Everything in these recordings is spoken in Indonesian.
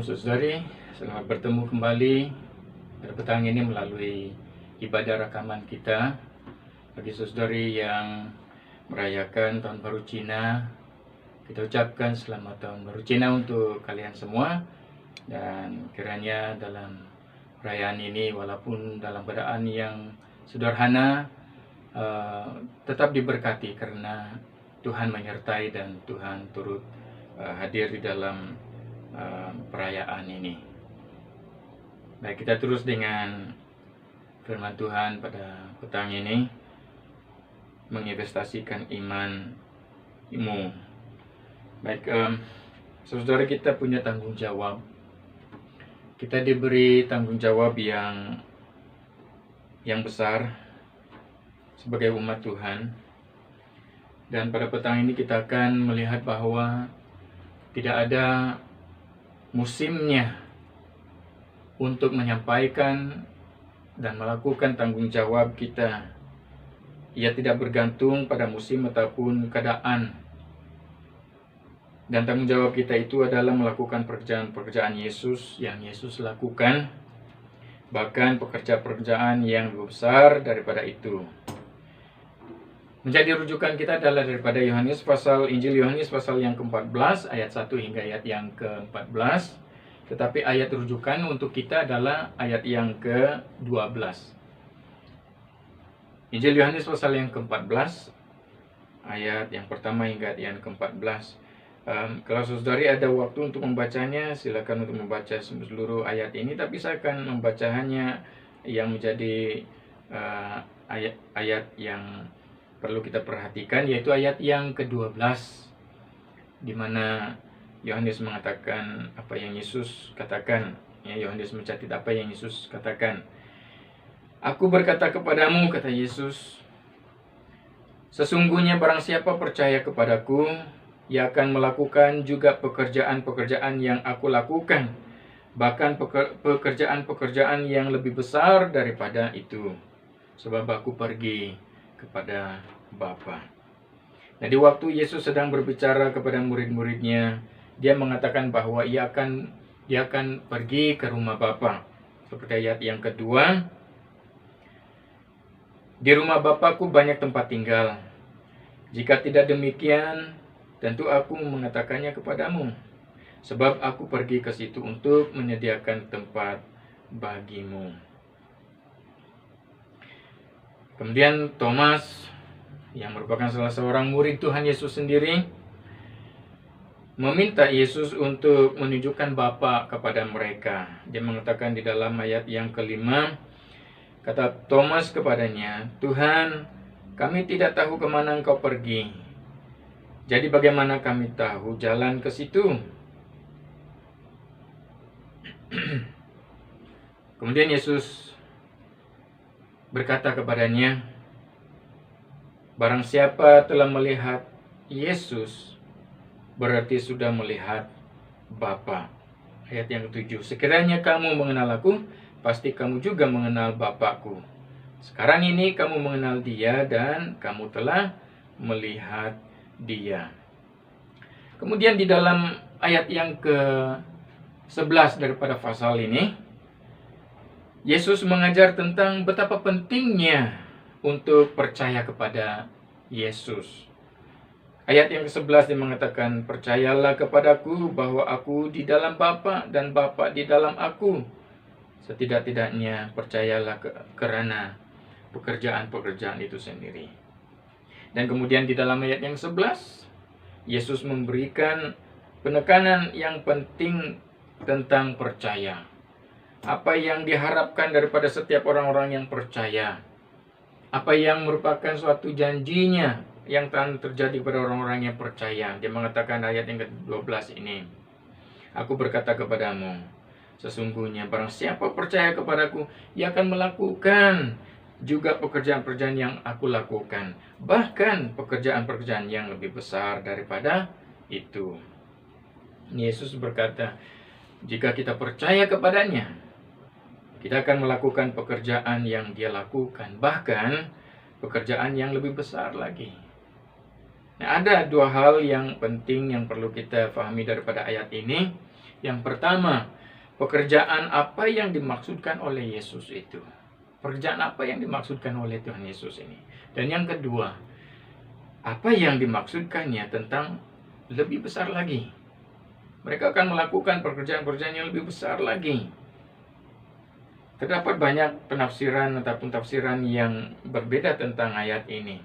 Saudari, selamat bertemu kembali pada petang ini melalui ibadah rakaman kita. Bagi saudari yang merayakan Tahun Baru Cina, kita ucapkan selamat Tahun Baru Cina untuk kalian semua. Dan kiranya dalam perayaan ini, walaupun dalam keadaan yang sederhana, tetap diberkati karena Tuhan menyertai dan Tuhan turut hadir di dalam perayaan ini. Baik, kita terus dengan firman Tuhan pada petang ini, menginvestasikan imanmu. Baik, saudara, kita punya tanggung jawab. Kita diberi tanggung jawab yang besar sebagai umat Tuhan. Dan pada petang ini kita akan melihat bahwa tidak ada musimnya untuk menyampaikan dan melakukan tanggung jawab kita. Ia tidak bergantung pada musim ataupun keadaan. Dan tanggung jawab kita itu adalah melakukan pekerjaan-pekerjaan Yesus yang Yesus lakukan, bahkan pekerjaan-pekerjaan yang lebih besar daripada itu. Menjadi rujukan kita adalah daripada Injil Yohanes pasal yang ke-14 ayat 1 hingga ayat yang ke-14. Tetapi ayat rujukan untuk kita adalah ayat yang ke-12. Injil Yohanes pasal yang ke-14 ayat yang pertama hingga ayat yang ke-14. Kalau saudari ada waktu untuk membacanya, silakan untuk membaca seluruh ayat ini. Tapi saya akan membaca hanya yang menjadi ayat yang perlu kita perhatikan, yaitu ayat yang ke-12, di mana Yohanes mengatakan apa yang Yesus katakan. Yohanes mencatat apa yang Yesus katakan. Aku berkata kepadamu, kata Yesus, sesungguhnya barang siapa percaya kepadaku, ia akan melakukan juga pekerjaan-pekerjaan yang aku lakukan, bahkan pekerjaan-pekerjaan yang lebih besar daripada itu, sebab aku pergi kepada Bapa. Nah, di waktu Yesus sedang berbicara kepada murid-muridnya, dia mengatakan bahwa ia akan pergi ke rumah Bapa. Seperti ayat yang kedua, di rumah Bapakku banyak tempat tinggal. Jika tidak demikian, tentu aku mengatakannya kepadamu, sebab aku pergi ke situ untuk menyediakan tempat bagimu. Kemudian Thomas, yang merupakan salah seorang murid Tuhan Yesus sendiri, meminta Yesus untuk menunjukkan Bapa kepada mereka. Dia mengatakan di dalam ayat yang kelima, kata Thomas kepadanya, Tuhan, kami tidak tahu kemana engkau pergi. Jadi bagaimana kami tahu jalan ke situ? Kemudian Yesus berkata kepadanya, barang siapa telah melihat Yesus, berarti sudah melihat Bapa. Ayat yang ke-7, sekiranya kamu mengenal aku, pasti kamu juga mengenal Bapakku. Sekarang ini kamu mengenal Dia dan kamu telah melihat Dia. Kemudian di dalam ayat yang ke-11 daripada pasal ini, Yesus mengajar tentang betapa pentingnya untuk percaya kepada Yesus. Ayat yang ke-11 dia mengatakan, percayalah kepadaku bahwa aku di dalam Bapa dan Bapa di dalam aku. Setidak-tidaknya percayalah karena pekerjaan-pekerjaan itu sendiri. Dan kemudian di dalam ayat yang 11, Yesus memberikan penekanan yang penting tentang percaya. Apa yang diharapkan daripada setiap orang-orang yang percaya. Apa yang merupakan suatu janjinya yang akan terjadi pada orang-orang yang percaya. Dia mengatakan ayat yang ke-12 ini, aku berkata kepadamu, sesungguhnya barang siapa percaya kepadaku, ia akan melakukan juga pekerjaan-pekerjaan yang aku lakukan, bahkan pekerjaan-pekerjaan yang lebih besar daripada itu. Yesus berkata, jika kita percaya kepadanya, kita akan melakukan pekerjaan yang Dia lakukan, bahkan pekerjaan yang lebih besar lagi. Nah, ada dua hal yang penting yang perlu kita pahami daripada ayat ini. Yang pertama, pekerjaan apa yang dimaksudkan oleh Yesus itu. Pekerjaan apa yang dimaksudkan oleh Tuhan Yesus ini. Dan yang kedua, apa yang dimaksudkannya tentang lebih besar lagi. Mereka akan melakukan pekerjaan-pekerjaan yang lebih besar lagi. Terdapat banyak penafsiran ataupun tafsiran yang berbeda tentang ayat ini.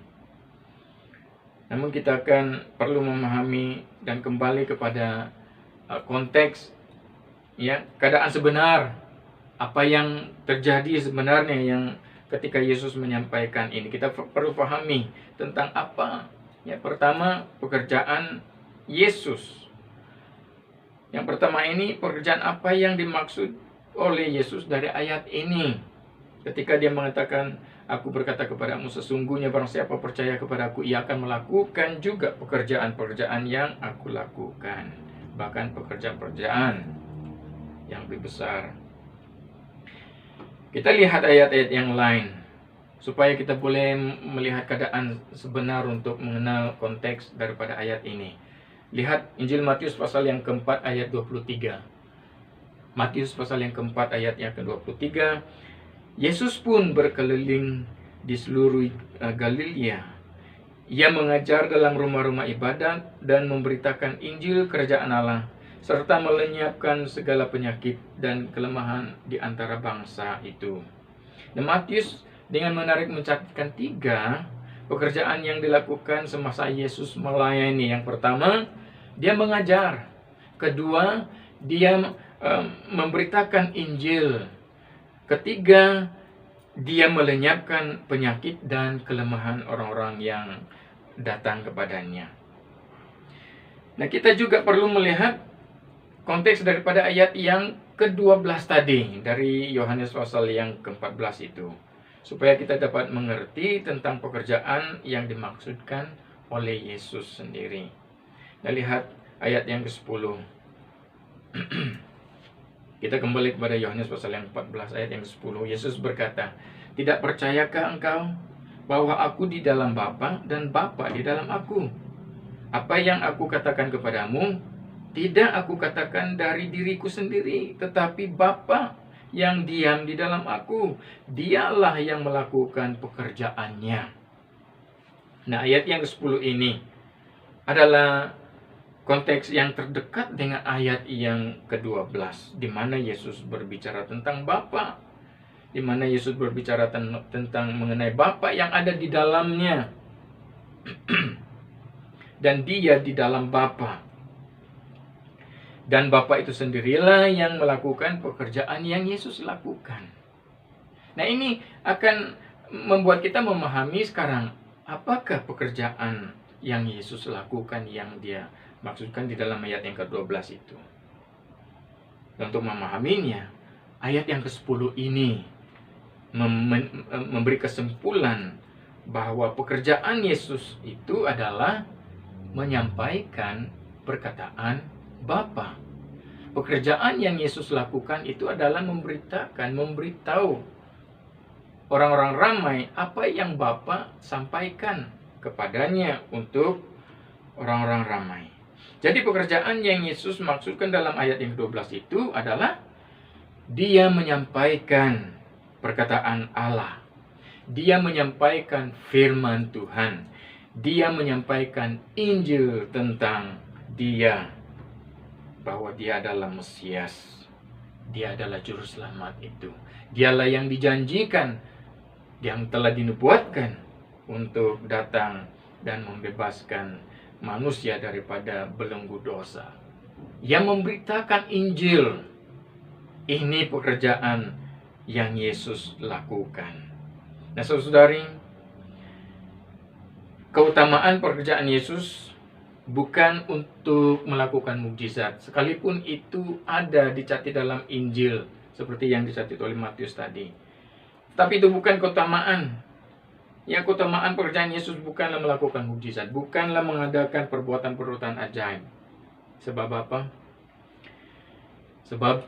Namun kita akan perlu memahami dan kembali kepada konteks, keadaan sebenar, apa yang terjadi sebenarnya yang ketika Yesus menyampaikan ini. Kita perlu pahami tentang apa. Pertama, pekerjaan Yesus. Yang pertama ini, pekerjaan apa yang dimaksud oleh Yesus dari ayat ini. Ketika dia mengatakan, aku berkata kepadamu, sesungguhnya barang siapa percaya kepadaku, ia akan melakukan juga pekerjaan-pekerjaan yang aku lakukan, bahkan pekerjaan-pekerjaan yang lebih besar. Kita lihat ayat-ayat yang lain supaya kita boleh melihat keadaan sebenar untuk mengenal konteks daripada ayat ini. Lihat Injil Matius pasal yang keempat ayat 23. Matius pasal yang keempat ayat yang ke-23. Yesus pun berkeliling di seluruh Galilea. Ia mengajar dalam rumah-rumah ibadat dan memberitakan Injil Kerajaan Allah, serta melenyapkan segala penyakit dan kelemahan di antara bangsa itu. Nah, Matius dengan menarik mencatatkan 3 pekerjaan yang dilakukan semasa Yesus melayani. Yang pertama, dia mengajar. Kedua, dia memberitakan Injil. Ketiga, dia melenyapkan penyakit dan kelemahan orang-orang yang datang kepadanya. Nah, kita juga perlu melihat konteks daripada ayat yang ke-12 tadi dari Yohanes pasal yang ke-14 itu, supaya kita dapat mengerti tentang pekerjaan yang dimaksudkan oleh Yesus sendiri. Nah, lihat ayat yang ke-10. Kita kembali kepada Yohanes pasal yang 14 ayat yang ke-10. Yesus berkata, "Tidak percayakah engkau bahwa aku di dalam Bapa dan Bapa di dalam aku? Apa yang aku katakan kepadamu, tidak aku katakan dari diriku sendiri, tetapi Bapa yang diam di dalam aku, dialah yang melakukan pekerjaannya." Nah, ayat yang ke-10 ini adalah konteks yang terdekat dengan ayat yang ke-12, di mana Yesus berbicara tentang Bapa, di mana Yesus berbicara tentang mengenai Bapa yang ada di dalamnya dan dia di dalam Bapa. Dan Bapa itu sendirilah yang melakukan pekerjaan yang Yesus lakukan. Nah, ini akan membuat kita memahami sekarang apakah pekerjaan yang Yesus lakukan yang dia maksudkan di dalam ayat yang ke-12 itu. Dan untuk memahaminya, ayat yang ke-10 ini memberi kesimpulan bahwa pekerjaan Yesus itu adalah menyampaikan perkataan Bapa. Pekerjaan yang Yesus lakukan itu adalah memberitahu orang-orang ramai apa yang Bapa sampaikan kepadanya untuk orang-orang ramai. Jadi pekerjaan yang Yesus maksudkan dalam ayat yang ke-12 itu adalah dia menyampaikan perkataan Allah. Dia menyampaikan firman Tuhan. Dia menyampaikan Injil tentang dia, bahwa dia adalah Mesias. Dia adalah juru selamat itu. Dialah yang dijanjikan, yang telah dinubuatkan untuk datang dan membebaskan manusia daripada belenggu dosa. Yang memberitakan Injil. Ini pekerjaan yang Yesus lakukan. Nah, saudari, keutamaan pekerjaan Yesus bukan untuk melakukan mukjizat, sekalipun itu ada dicatat dalam Injil seperti yang dicatat oleh Matius tadi. Tapi itu bukan keutamaan. Yang keutamaan pekerjaan Yesus bukanlah melakukan mukjizat, bukanlah mengadakan perbuatan-perbuatan ajaib. Sebab apa? Sebab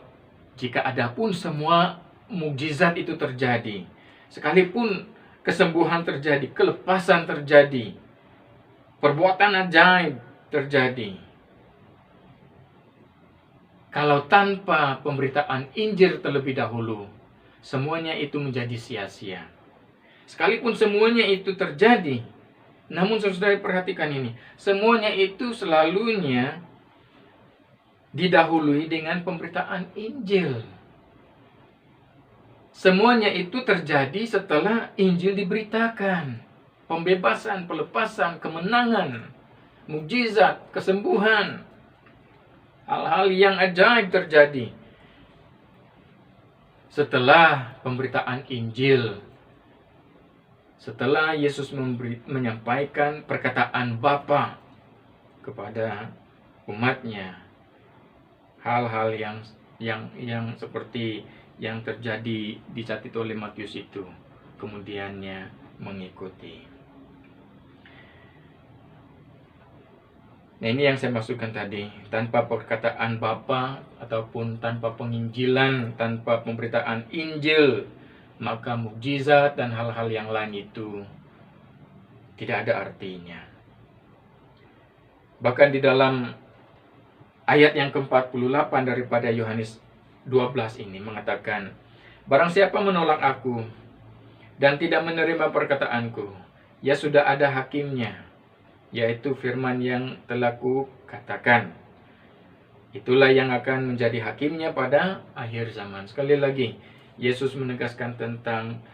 jika ada pun semua mukjizat itu terjadi, sekalipun kesembuhan terjadi, kelepasan terjadi, perbuatan ajaib terjadi, kalau tanpa pemberitaan Injil terlebih dahulu, semuanya itu menjadi sia-sia. Sekalipun semuanya itu terjadi, namun saudara perhatikan ini, semuanya itu selalunya didahului dengan pemberitaan Injil. Semuanya itu terjadi setelah Injil diberitakan. Pembebasan, pelepasan, kemenangan, mukjizat, kesembuhan, hal-hal yang ajaib terjadi setelah pemberitaan Injil. Setelah Yesus menyampaikan perkataan Bapa kepada umatnya, hal-hal yang seperti yang terjadi dicatat oleh Matius itu kemudiannya mengikuti. Nah, ini yang saya maksudkan tadi, tanpa perkataan Bapa ataupun tanpa penginjilan, tanpa pemberitaan Injil, maka mukjizat dan hal-hal yang lain itu tidak ada artinya. Bahkan di dalam ayat yang ke-48 daripada Yohanes 12 ini mengatakan, "Barang siapa menolak aku dan tidak menerima perkataanku, ya sudah ada hakimnya. yaitu firman yang telah kukatakan. Itulah yang akan menjadi hakimnya pada akhir zaman. Sekali lagi, Yesus menegaskan tentang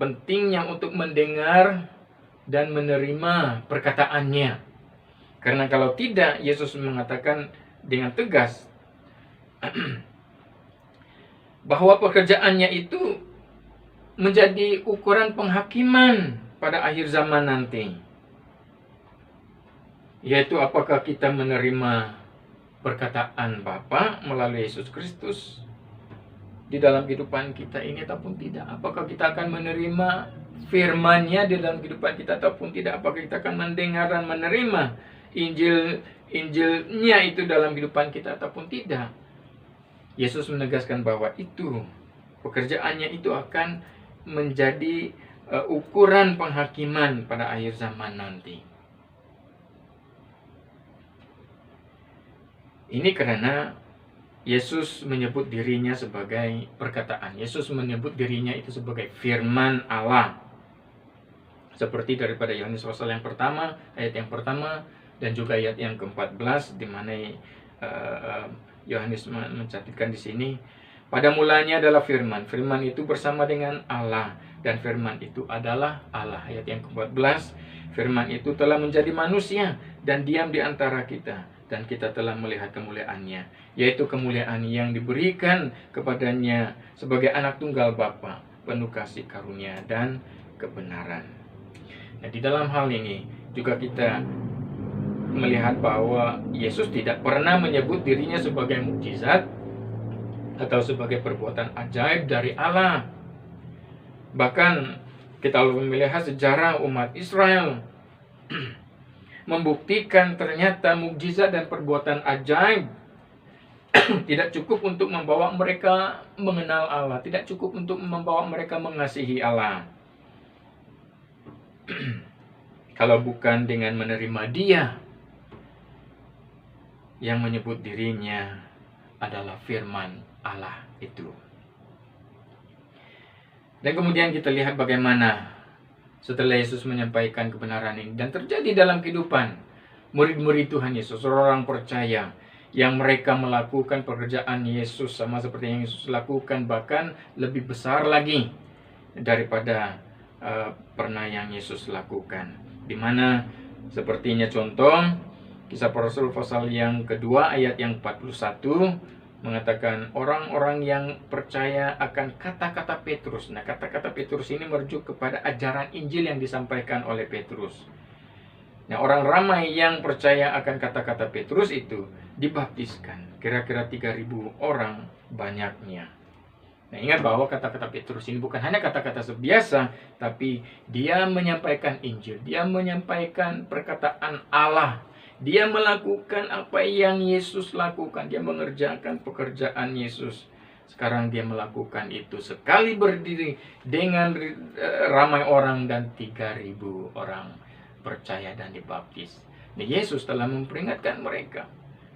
pentingnya untuk mendengar dan menerima perkataannya. Karena kalau tidak, Yesus mengatakan dengan tegas bahwa pekerjaannya itu menjadi ukuran penghakiman pada akhir zaman nanti. Yaitu apakah kita menerima perkataan Bapa melalui Yesus Kristus di dalam kehidupan kita ini ataupun tidak. Apakah kita akan menerima firman-Nya di dalam kehidupan kita ataupun tidak. Apakah kita akan mendengar dan menerima Injil-nya itu dalam kehidupan kita ataupun tidak. Yesus menegaskan bahwa itu pekerjaannya itu akan menjadi ukuran penghakiman pada akhir zaman nanti. Ini karena Yesus menyebut dirinya sebagai perkataan. Yesus menyebut dirinya itu sebagai firman Allah. Seperti daripada Yohanes pasal yang pertama, ayat yang pertama, dan juga ayat yang ke-14, di mana Yohanes mencatatkan di sini, pada mulanya adalah firman. Firman itu bersama dengan Allah, dan firman itu adalah Allah. Ayat yang ke-14, firman itu telah menjadi manusia dan diam di antara kita. Dan kita telah melihat kemuliaannya, yaitu kemuliaan yang diberikan kepadanya sebagai anak tunggal Bapa, penuh kasih karunia dan kebenaran. Nah, di dalam hal ini juga kita melihat bahwa Yesus tidak pernah menyebut dirinya sebagai mukjizat atau sebagai perbuatan ajaib dari Allah. Bahkan kita melihat sejarah umat Israel membuktikan ternyata mukjizat dan perbuatan ajaib tidak cukup untuk membawa mereka mengenal Allah, tidak cukup untuk membawa mereka mengasihi Allah. Kalau bukan dengan menerima Dia yang menyebut dirinya adalah firman Allah itu. Dan kemudian kita lihat bagaimana setelah Yesus menyampaikan kebenaran ini dan terjadi dalam kehidupan murid-murid Tuhan Yesus, orang percaya yang mereka melakukan pekerjaan Yesus sama seperti yang Yesus lakukan, bahkan lebih besar lagi daripada pernah yang Yesus lakukan. Di mana sepertinya contoh Kisah Para Rasul pasal yang kedua ayat yang 41 mengatakan orang-orang yang percaya akan kata-kata Petrus. Nah, kata-kata Petrus ini merujuk kepada ajaran Injil yang disampaikan oleh Petrus. Nah, orang ramai yang percaya akan kata-kata Petrus itu dibaptiskan. Kira-kira 3.000 orang banyaknya. Nah, ingat bahwa kata-kata Petrus ini bukan hanya kata-kata sebiasa, tapi dia menyampaikan Injil. Dia menyampaikan perkataan Allah. Dia melakukan apa yang Yesus lakukan. Dia mengerjakan pekerjaan Yesus. Sekarang dia melakukan itu sekali berdiri dengan ramai orang dan 3.000 orang percaya dan dibaptis. Nah, Yesus telah memperingatkan mereka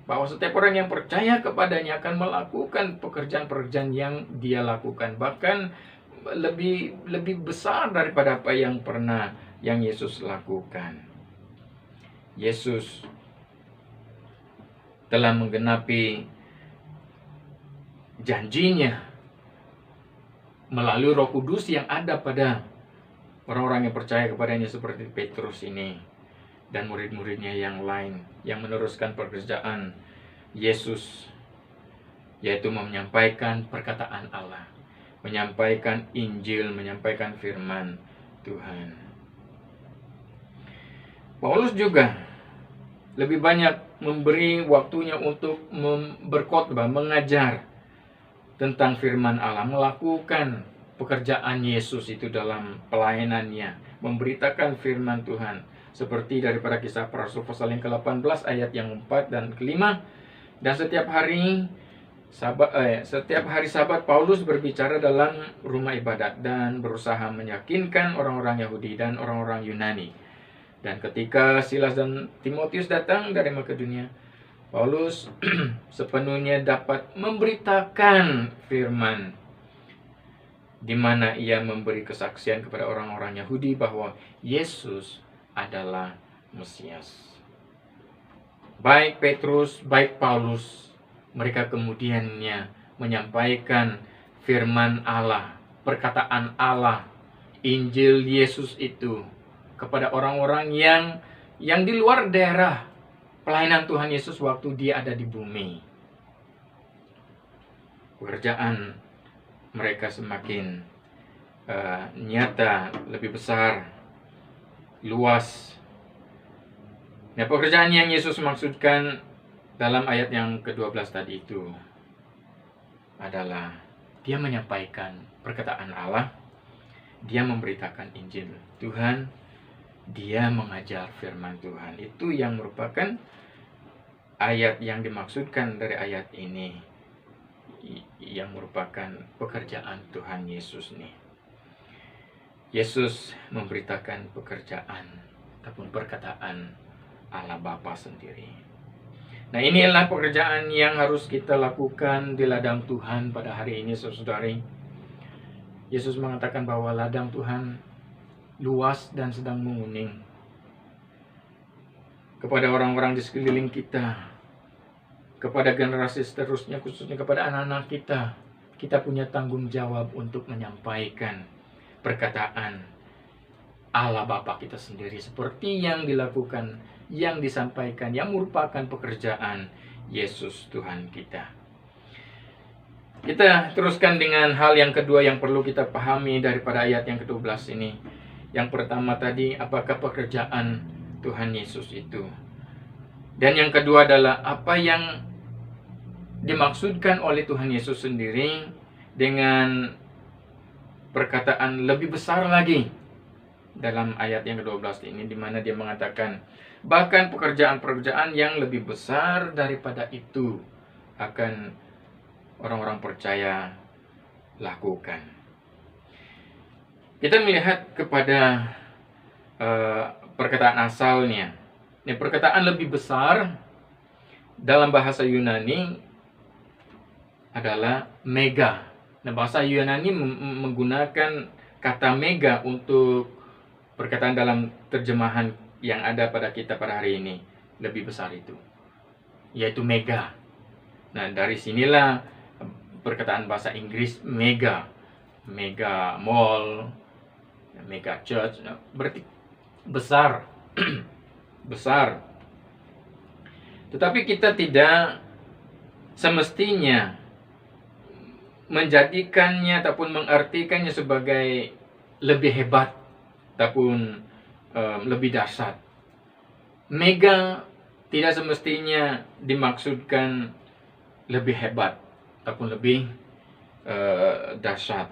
bahwa setiap orang yang percaya kepadanya akan melakukan pekerjaan-pekerjaan yang dia lakukan. Bahkan lebih besar daripada apa yang pernah yang Yesus lakukan. Yesus telah menggenapi janjinya melalui Roh Kudus yang ada pada orang-orang yang percaya kepadanya seperti Petrus ini dan murid-muridnya yang lain yang meneruskan pekerjaan Yesus, yaitu menyampaikan perkataan Allah, menyampaikan Injil, menyampaikan firman Tuhan. Paulus juga lebih banyak memberi waktunya untuk berkhotbah, mengajar tentang firman Allah, melakukan pekerjaan Yesus itu dalam pelayanannya, memberitakan firman Tuhan. Seperti daripada Kisah Para Rasul pasal yang ke-18 ayat yang 4 dan ke-5. Dan setiap hari Sabat Paulus berbicara dalam rumah ibadat dan berusaha meyakinkan orang-orang Yahudi dan orang-orang Yunani. Dan ketika Silas dan Timotius datang dari Makedonia, Paulus sepenuhnya dapat memberitakan firman, di mana ia memberi kesaksian kepada orang-orang Yahudi bahwa Yesus adalah Mesias. Baik Petrus, baik Paulus, mereka kemudiannya menyampaikan firman Allah, perkataan Allah, Injil Yesus itu kepada orang-orang yang di luar daerah pelayanan Tuhan Yesus waktu dia ada di bumi. Pekerjaan mereka semakin nyata, lebih besar, luas. Nah, pekerjaan yang Yesus maksudkan dalam ayat yang ke-12 tadi itu adalah dia menyampaikan perkataan Allah, dia memberitakan Injil Tuhan, dia mengajar firman Tuhan. Itu yang merupakan ayat yang dimaksudkan dari ayat ini, yang merupakan pekerjaan Tuhan Yesus nih. Yesus memberitakan pekerjaan ataupun perkataan Allah Bapa sendiri. Nah, inilah pekerjaan yang harus kita lakukan di ladang Tuhan pada hari ini, saudari. Yesus mengatakan bahwa ladang Tuhan luas dan sedang menguning. Kepada orang-orang di sekeliling kita, kepada generasi seterusnya, khususnya kepada anak-anak kita punya tanggung jawab untuk menyampaikan perkataan Allah Bapa kita sendiri, seperti yang dilakukan, yang disampaikan, yang merupakan pekerjaan Yesus Tuhan kita. Kita teruskan dengan hal yang kedua yang perlu kita pahami daripada ayat yang ke-12 ini. Yang pertama tadi, apakah pekerjaan Tuhan Yesus itu? Dan yang kedua adalah apa yang dimaksudkan oleh Tuhan Yesus sendiri dengan perkataan lebih besar lagi dalam ayat yang ke-12 ini, di mana dia mengatakan bahkan pekerjaan-pekerjaan yang lebih besar daripada itu akan orang-orang percaya lakukan. Kita melihat kepada perkataan asalnya. Ini perkataan lebih besar dalam bahasa Yunani adalah mega. Nah, bahasa Yunani menggunakan kata mega untuk perkataan dalam terjemahan yang ada pada kita pada hari ini, lebih besar itu, yaitu mega. Nah, dari sinilah perkataan bahasa Inggris mega, mega mall, mega church, berarti besar, besar. Tetapi kita tidak semestinya menjadikannya ataupun mengartikannya sebagai lebih hebat ataupun lebih dahsyat. Mega tidak semestinya dimaksudkan lebih hebat ataupun lebih dahsyat.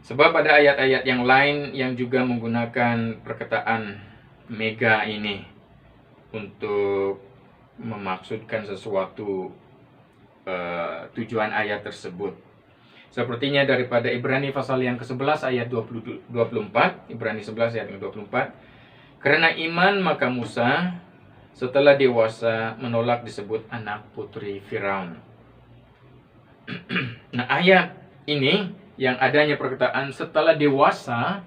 Sebab ada ayat-ayat yang lain yang juga menggunakan perkataan mega ini untuk memaksudkan sesuatu tujuan ayat tersebut. Sepertinya daripada Ibrani pasal yang ke-11 ayat 24, Ibrani 11 ayat 24. Karena iman maka Musa setelah dewasa menolak disebut anak putri Firaun. Nah, ayat ini yang adanya perkataan setelah dewasa,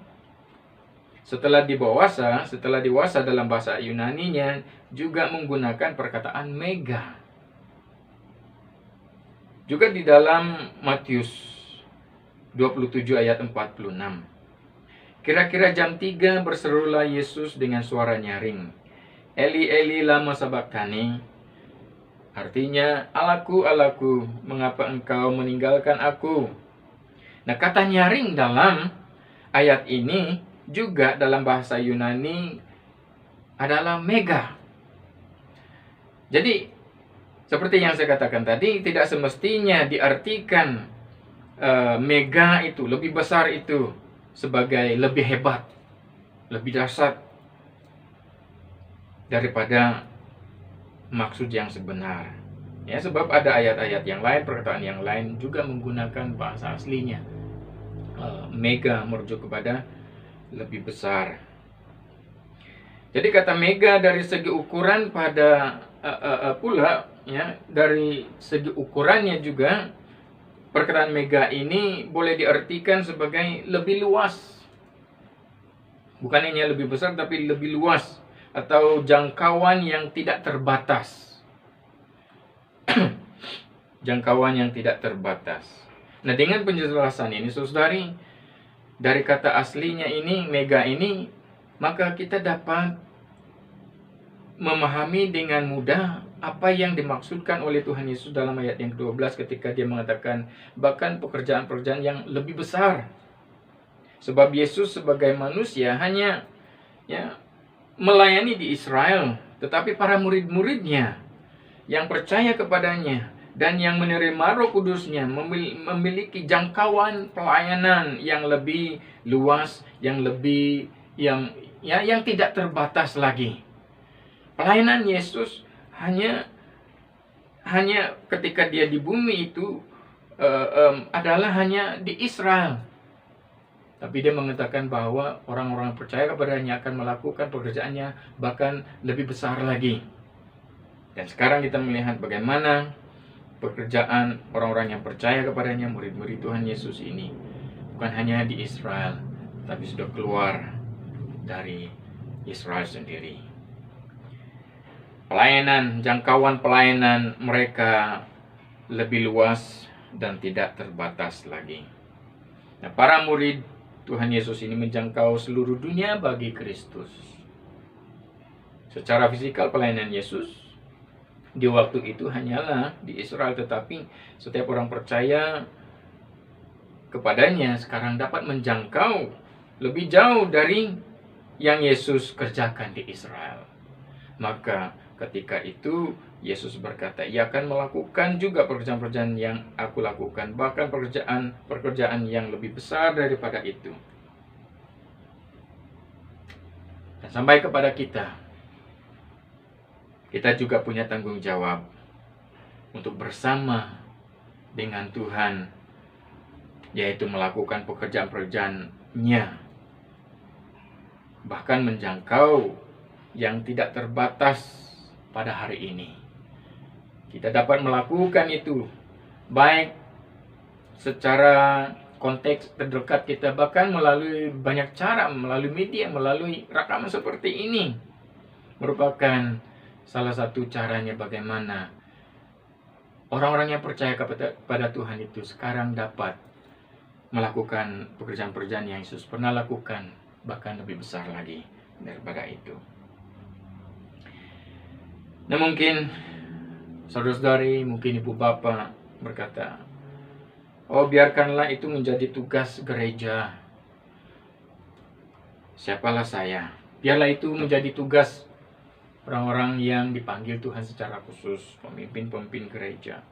setelah dewasa dalam bahasa Yunaninya juga menggunakan perkataan mega. Juga di dalam Matius 27 ayat 46. Kira-kira jam 3 berserulah Yesus dengan suara nyaring, Eli Eli lama sabachthani. Artinya, Allahku, Allahku, mengapa engkau meninggalkan aku? Nah, kata nyaring dalam ayat ini juga dalam bahasa Yunani adalah mega. Jadi, seperti yang saya katakan tadi, tidak semestinya diartikan mega itu, lebih besar itu, sebagai lebih hebat, lebih dahsyat daripada maksud yang sebenar. Ya, sebab ada ayat-ayat yang lain, perkataan yang lain juga menggunakan bahasa aslinya. Mega merujuk kepada lebih besar. Jadi kata mega dari segi ukuran pada pula, ya, dari segi ukurannya juga perkataan mega ini boleh diartikan sebagai lebih luas. Bukan hanya lebih besar, tapi lebih luas, atau jangkauan yang tidak terbatas. Jangkauan yang tidak terbatas. Nah, dengan penjelasan ini, saudari, dari kata aslinya ini, mega ini, maka kita dapat memahami dengan mudah apa yang dimaksudkan oleh Tuhan Yesus dalam ayat yang ke-12 ketika dia mengatakan bahkan pekerjaan-pekerjaan yang lebih besar. Sebab Yesus sebagai manusia hanya melayani di Israel, tetapi para murid-muridnya yang percaya kepadanya dan yang menerima Roh Kudusnya memiliki jangkauan pelayanan yang lebih luas, yang lebih yang tidak terbatas lagi. Pelayanan Yesus hanya ketika dia di bumi itu adalah hanya di Israel. Tapi dia mengatakan bahwa orang-orang yang percaya kepadanya akan melakukan pekerjaannya bahkan lebih besar lagi. Dan sekarang kita melihat bagaimana pekerjaan orang-orang yang percaya kepadanya, murid-murid Tuhan Yesus ini, bukan hanya di Israel, tapi sudah keluar dari Israel sendiri. Pelayanan, jangkauan pelayanan mereka lebih luas dan tidak terbatas lagi. Nah, para murid Tuhan Yesus ini menjangkau seluruh dunia bagi Kristus. Secara fisikal pelayanan Yesus di waktu itu hanyalah di Israel, tetapi setiap orang percaya kepadanya sekarang dapat menjangkau lebih jauh dari yang Yesus kerjakan di Israel. Maka ketika itu Yesus berkata, ia akan melakukan juga pekerjaan-pekerjaan yang aku lakukan, bahkan pekerjaan yang lebih besar daripada itu. Dan sampai kepada kita juga punya tanggung jawab untuk bersama dengan Tuhan, yaitu melakukan pekerjaan-pekerjaannya, bahkan menjangkau yang tidak terbatas pada hari ini. Kita dapat melakukan itu baik secara konteks terdekat kita, bahkan melalui banyak cara, melalui media, melalui rekaman seperti ini. Merupakan salah satu caranya bagaimana orang-orang yang percaya kepada Tuhan itu sekarang dapat melakukan pekerjaan-pekerjaan yang Yesus pernah lakukan, bahkan lebih besar lagi daripada itu. Nah, mungkin saudara-saudari, mungkin ibu bapak berkata, oh, biarkanlah itu menjadi tugas gereja. Siapalah saya? Biarlah itu menjadi tugas orang-orang yang dipanggil Tuhan secara khusus, pemimpin-pemimpin gereja.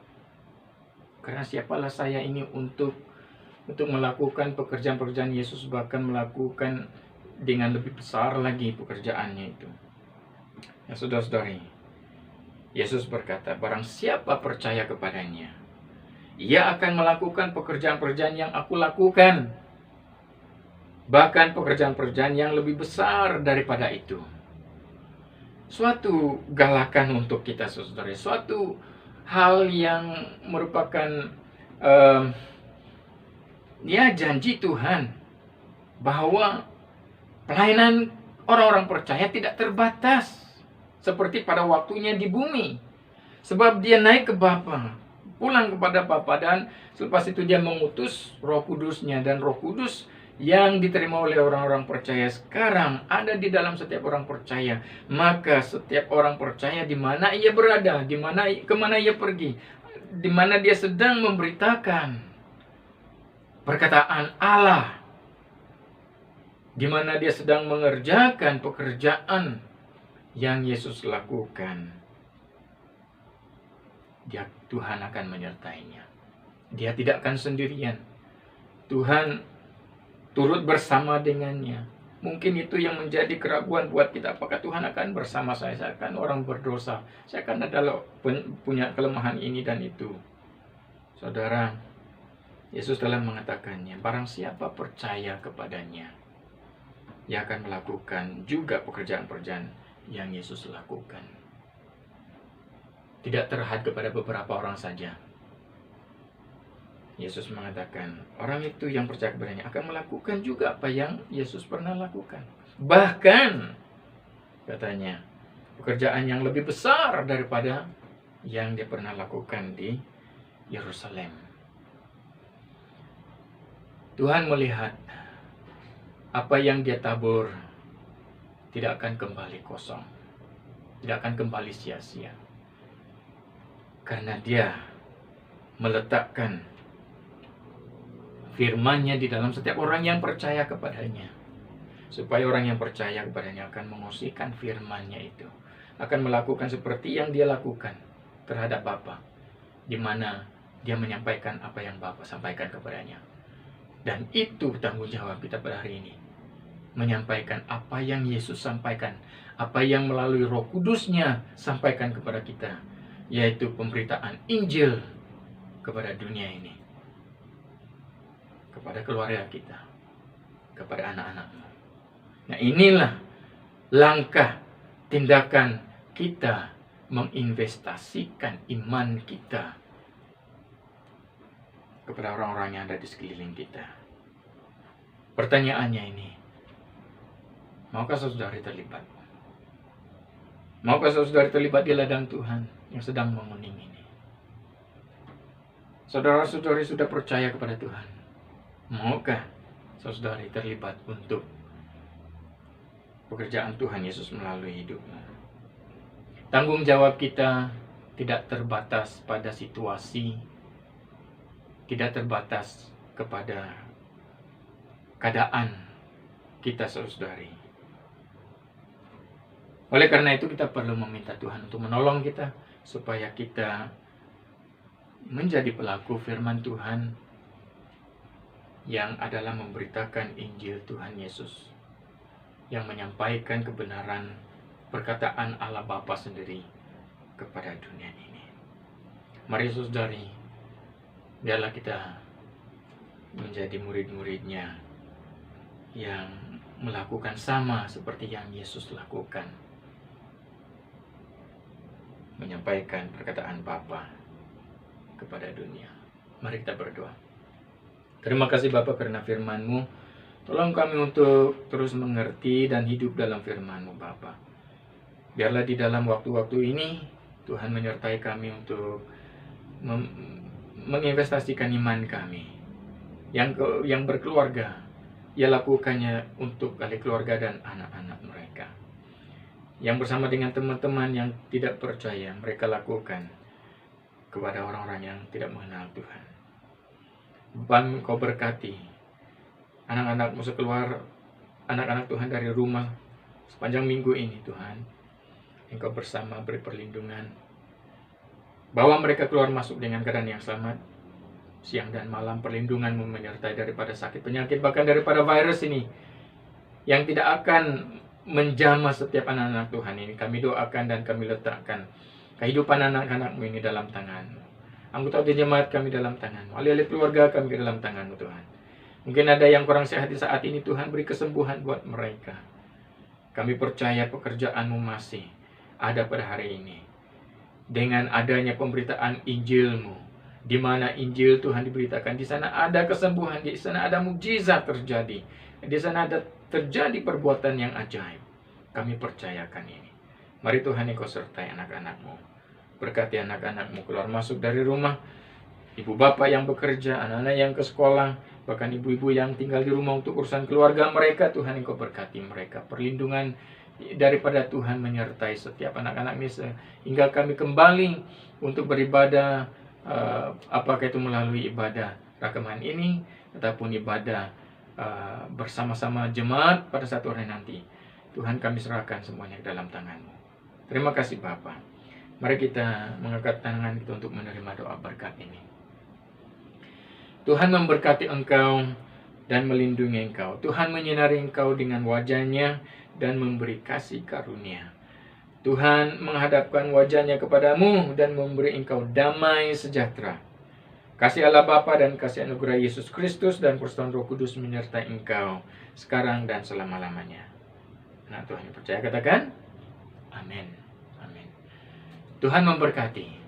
Karena siapalah saya ini untuk melakukan pekerjaan-pekerjaan Yesus, bahkan melakukan dengan lebih besar lagi pekerjaannya itu. Ya, saudara-saudari, Yesus berkata, barang siapa percaya kepadanya, ia akan melakukan pekerjaan-pekerjaan yang aku lakukan, bahkan pekerjaan-pekerjaan yang lebih besar daripada itu. Suatu galakan untuk kita, saudara, suatu hal yang merupakan janji Tuhan bahwa pelayanan orang-orang percaya tidak terbatas seperti pada waktunya di bumi. Sebab dia naik ke Bapa, pulang kepada Bapa, dan selepas itu dia mengutus Roh Kudusnya, dan Roh Kudus yang diterima oleh orang-orang percaya sekarang ada di dalam setiap orang percaya. Maka setiap orang percaya di mana ia berada, kemana ia pergi, di mana dia sedang memberitakan perkataan Allah, di mana dia sedang mengerjakan pekerjaan yang Yesus lakukan, Tuhan akan menyertainya. Dia tidak akan sendirian. Tuhan turut bersama dengannya. Mungkin itu yang menjadi keraguan buat kita. Apakah Tuhan akan bersama saya? Saya akan orang berdosa. Saya akan adalah punya kelemahan ini dan itu. Saudara, Yesus telah mengatakannya, barang siapa percaya kepadanya, ia akan melakukan juga pekerjaan-pekerjaan yang Yesus lakukan. Tidak terhad kepada beberapa orang saja. Yesus mengatakan, orang itu yang percaya kepadanya akan melakukan juga apa yang Yesus pernah lakukan. Bahkan katanya pekerjaan yang lebih besar daripada yang dia pernah lakukan di Yerusalem. Tuhan melihat apa yang dia tabur tidak akan kembali kosong, tidak akan kembali sia-sia, karena dia meletakkan firman-Nya di dalam setiap orang yang percaya kepadanya, supaya orang yang percaya kepadanya akan mengungsikan firman-Nya itu, akan melakukan seperti yang dia lakukan terhadap Bapa, di mana dia menyampaikan apa yang Bapa sampaikan kepadanya. Dan itu tanggung jawab kita pada hari ini, menyampaikan apa yang Yesus sampaikan, apa yang melalui Roh Kudus-Nya sampaikan kepada kita, yaitu pemberitaan Injil kepada dunia ini, kepada keluarga kita, kepada anak-anakmu. Nah, inilah langkah tindakan kita menginvestasikan iman kita kepada orang-orang yang ada di sekeliling kita. Pertanyaannya ini, maukah saudari terlibat? Maukah saudari terlibat di ladang Tuhan yang sedang menguning ini? Saudara-saudari sudah percaya kepada Tuhan, maukah saudari terlibat untuk pekerjaan Tuhan Yesus melalui hidupnya? Tanggung jawab kita tidak terbatas pada situasi, tidak terbatas kepada keadaan kita, saudari. Oleh karena itu kita perlu meminta Tuhan untuk menolong kita, supaya kita menjadi pelaku firman Tuhan yang adalah memberitakan Injil Tuhan Yesus, yang menyampaikan kebenaran perkataan Allah Bapa sendiri kepada dunia ini. Mari saudari, biarlah kita menjadi murid-muridnya yang melakukan sama seperti yang Yesus lakukan, menyampaikan perkataan Bapa kepada dunia. Mari kita berdoa. Terima kasih Bapa karena firman-Mu. Tolong kami untuk terus mengerti dan hidup dalam firman-Mu Bapa. Biarlah di dalam waktu-waktu ini Tuhan menyertai kami untuk menginvestasikan iman kami. Yang berkeluarga, ia lakukannya untuk ahli keluarga dan anak-anak mereka. Yang bersama dengan teman-teman yang tidak percaya, mereka lakukan kepada orang-orang yang tidak mengenal Tuhan. Bang, Kau berkati anak-anakmu sekeluar, anak-anak Tuhan dari rumah sepanjang minggu ini Tuhan. Engkau bersama beri perlindungan, bawa mereka keluar masuk dengan keadaan yang selamat. Siang dan malam perlindungan-Mu menyertai daripada sakit penyakit, bahkan daripada virus ini yang tidak akan menjamah setiap anak-anak Tuhan ini. Kami doakan dan kami letakkan kehidupan anak-anak-Mu ini dalam tangan-Mu. Anggota jemaat kami dalam tangan-Mu. Alih-alih keluarga kami ke dalam tangan-Mu Tuhan. Mungkin ada yang kurang sehat di saat ini, Tuhan beri kesembuhan buat mereka. Kami percaya pekerjaan-Mu masih ada pada hari ini. Dengan adanya pemberitaan Injil-Mu, di mana Injil Tuhan diberitakan, di sana ada kesembuhan, di sana ada mukjizat terjadi, di sana ada terjadi perbuatan yang ajaib. Kami percayakan ini. Mari Tuhan Engkau sertai anak-anak-Mu. Berkati anak-anak-Mu keluar masuk dari rumah, ibu bapak yang bekerja, anak-anak yang ke sekolah, bahkan ibu-ibu yang tinggal di rumah untuk urusan keluarga mereka. Tuhan Engkau berkati mereka. Perlindungan daripada Tuhan menyertai setiap anak-anak ini, hingga kami kembali untuk beribadah, apakah itu melalui ibadah rakaman ini ataupun ibadah bersama-sama jemaat pada satu hari nanti. Tuhan, kami serahkan semuanya ke dalam tangan-Mu. Terima kasih Bapa. Mari kita mengangkat tangan kita untuk menerima doa berkat ini. Tuhan memberkati engkau dan melindungi engkau. Tuhan menyinari engkau dengan wajah-Nya dan memberi kasih karunia. Tuhan menghadapkan wajah-Nya kepadamu dan memberi engkau damai sejahtera. Kasih Allah Bapa dan kasih anugerah Yesus Kristus dan persekutuan Roh Kudus menyertai engkau sekarang dan selama-lamanya. Nah, Tuhan yang percaya katakan, amin. Amin. Tuhan memberkati.